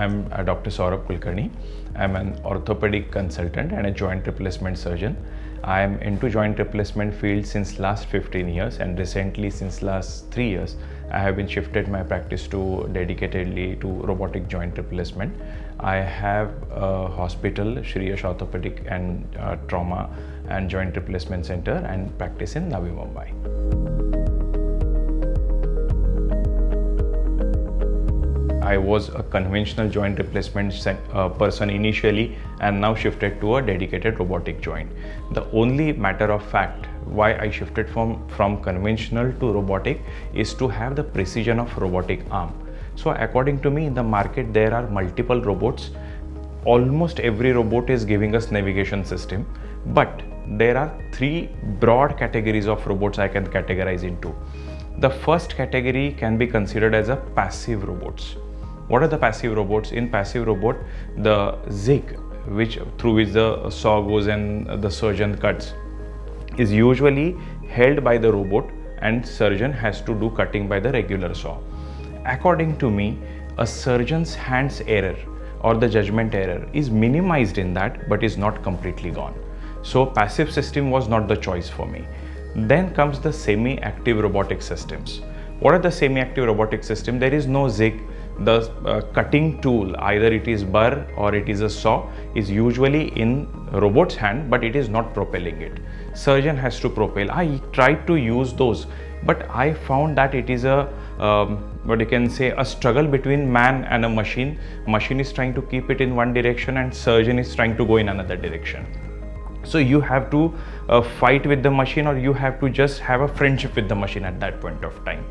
I'm Dr. Saurabh Kulkarni. I'm an orthopedic consultant and a joint replacement surgeon. I am into joint replacement field since last 15 years, and recently since last 3 years I have been shifted my practice to dedicatedly to robotic joint replacement. I have a hospital, Shri Yash Orthopedic and Trauma and Joint Replacement Center, and practice in Navi Mumbai. I was a conventional joint replacement person initially, and now shifted to a dedicated robotic joint. The only matter of fact why I shifted from conventional to robotic is to have the precision of robotic arm. So according to me, in the market there are multiple robots. Almost every robot is giving us navigation system, but there are three broad categories of robots I can categorize into. The first category can be considered as a passive robots. What are the passive robots? In passive robot, the zig through which the saw goes and the surgeon cuts is usually held by the robot, and surgeon has to do cutting by the regular saw. According to me, a surgeon's hands error or the judgment error is minimized in that, but is not completely gone. So passive system was not the choice for me. Then comes the semi-active robotic systems. What are the semi-active robotic system? There is no zig. The cutting tool, either it is burr or it is a saw, is usually in robot's hand, but it is not propelling it. Surgeon has to propel. I tried to use those, but I found that it is a what you can say, a struggle between man and a machine. Machine is trying to keep it in one direction and surgeon is trying to go in another direction. So you have to fight with the machine, or you have to just have a friendship with the machine at that point of time.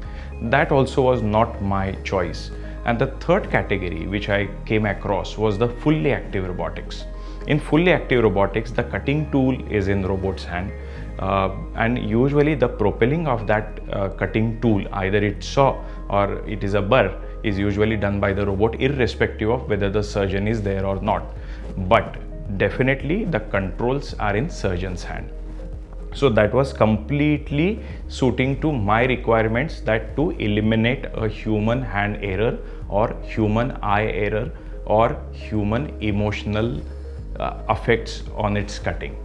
That also was not my choice. And the third category which I came across was the fully active robotics. In fully active robotics, the cutting tool is in robot's hand, and usually the propelling of that cutting tool, either it's saw or it is a burr, is usually done by the robot, irrespective of whether the surgeon is there or not. But definitely the controls are in surgeon's hand. So that was completely suiting to my requirements, that to eliminate a human hand error or human eye error or human emotional effects on its cutting.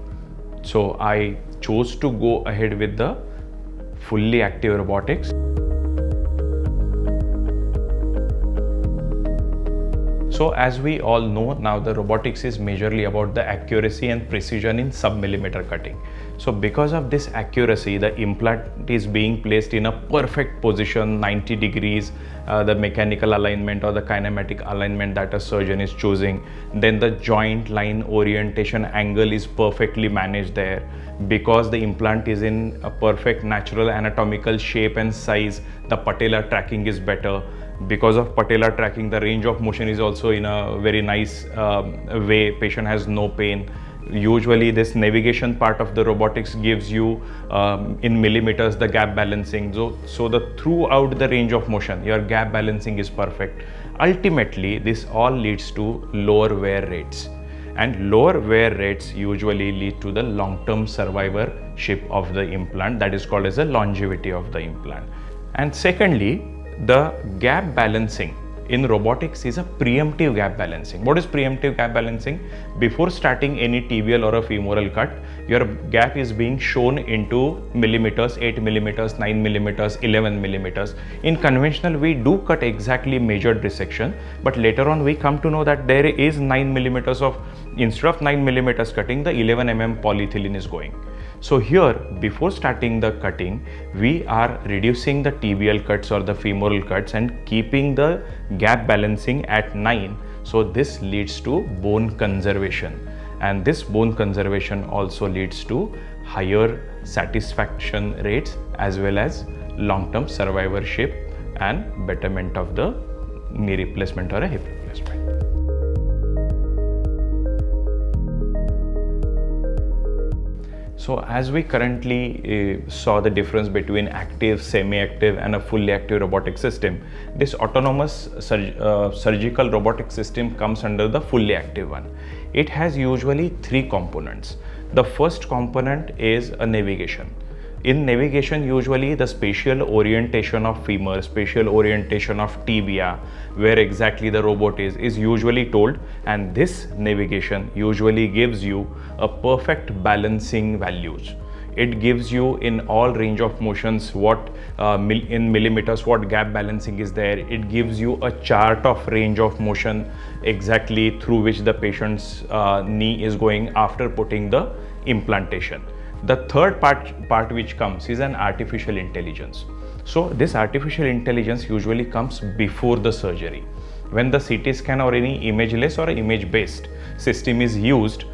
So I chose to go ahead with the fully active robotics. So as we all know now, the robotics is majorly about the accuracy and precision in sub-millimeter cutting. So because of this accuracy, the implant is being placed in a perfect position, 90 degrees, the mechanical alignment or the kinematic alignment that a surgeon is choosing. Then the joint line orientation angle is perfectly managed there. Because the implant is in a perfect natural anatomical shape and size, the patellar tracking is better. Because of patellar tracking, the range of motion is also in a very nice way. Patient has no pain. Usually this navigation part of the robotics gives you in millimeters the gap balancing. So the throughout the range of motion, your gap balancing is perfect. Ultimately, this all leads to lower wear rates. And lower wear rates usually lead to the long-term survivorship of the implant, that is called as the longevity of the implant. And secondly, the gap balancing in robotics is a preemptive gap balancing. What is preemptive gap balancing? Before starting any tibial or a femoral cut, your gap is being shown into millimeters, 8 millimeters, 9 millimeters, 11 millimeters. In conventional, we do cut exactly measured dissection, but later on we come to know that there is 9 millimeters of, instead of 9 millimeters cutting, the 11 mm polyethylene is going. So here, before starting the cutting, we are reducing the tibial cuts or the femoral cuts and keeping the gap balancing at 9. So this leads to bone conservation, and this bone conservation also leads to higher satisfaction rates as well as long-term survivorship and betterment of the knee replacement or a hip replacement. So as we currently saw the difference between active, semi-active and a fully active robotic system, this autonomous surgical robotic system comes under the fully active one. It has usually three components. The first component is a navigation. In navigation, usually the spatial orientation of femur, spatial orientation of tibia, where exactly the robot is usually told, and this navigation usually gives you a perfect balancing values. It gives you in all range of motions what in millimeters what gap balancing is there. It gives you a chart of range of motion exactly through which the patient's knee is going after putting the implantation. The third part which comes is an artificial intelligence. So this artificial intelligence usually comes before the surgery. When the CT scan or any imageless or image based system is used,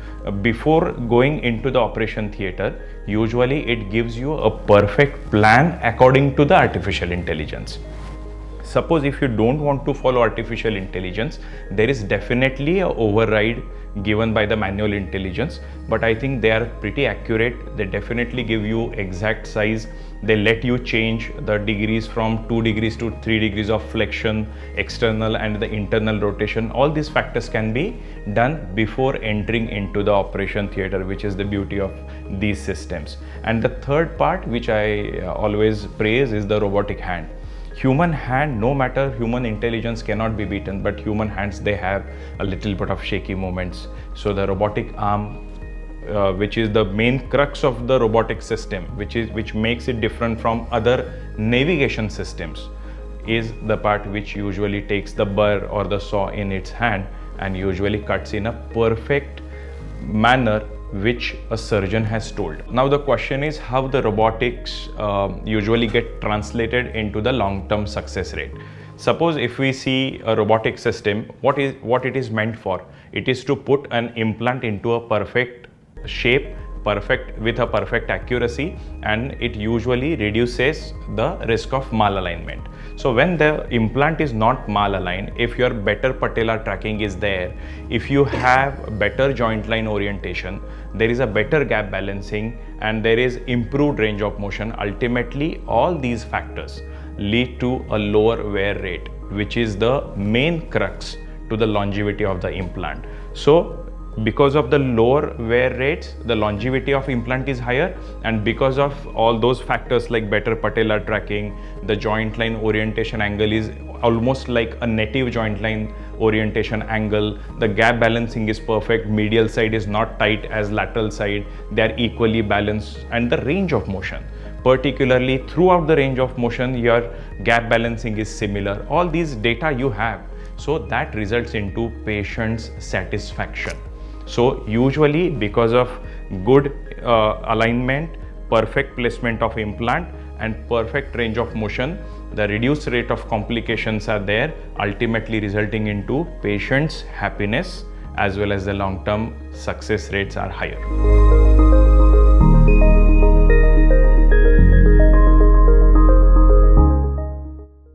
before going into the operation theater, usually it gives you a perfect plan according to the artificial intelligence. Suppose if you don't want to follow artificial intelligence, there is definitely a override given by the manual intelligence, but I think they are pretty accurate. They definitely give you exact size. They let you change the degrees from 2 degrees to 3 degrees of flexion, external and the internal rotation. All these factors can be done before entering into the operation theater, which is the beauty of these systems. And the third part which I always praise is the robotic hand. Human hand, no matter human intelligence cannot be beaten, but human hands, they have a little bit of shaky moments. So the robotic arm, which is the main crux of the robotic system, which makes it different from other navigation systems, is the part which usually takes the burr or the saw in its hand and usually cuts in a perfect manner which a surgeon has told. Now the question is how the robotics usually get translated into the long-term success rate. Suppose if we see a robotic system, what it is meant for? It is to put an implant into a perfect shape, with a perfect accuracy, and it usually reduces the risk of malalignment. So when the implant is not malaligned, if your better patellar tracking is there, if you have better joint line orientation, there is a better gap balancing, and there is improved range of motion, ultimately all these factors lead to a lower wear rate, which is the main crux to the longevity of the implant. So because of the lower wear rates, the longevity of implant is higher, and because of all those factors like better patellar tracking, the joint line orientation angle is almost like a native joint line orientation angle, the gap balancing is perfect, medial side is not tight as lateral side, they are equally balanced, and the range of motion, particularly throughout the range of motion, your gap balancing is similar. All these data you have, so that results into patient's satisfaction. So usually because of good alignment, perfect placement of implant and perfect range of motion, the reduced rate of complications are there, ultimately resulting into patient's happiness as well as the long-term success rates are higher.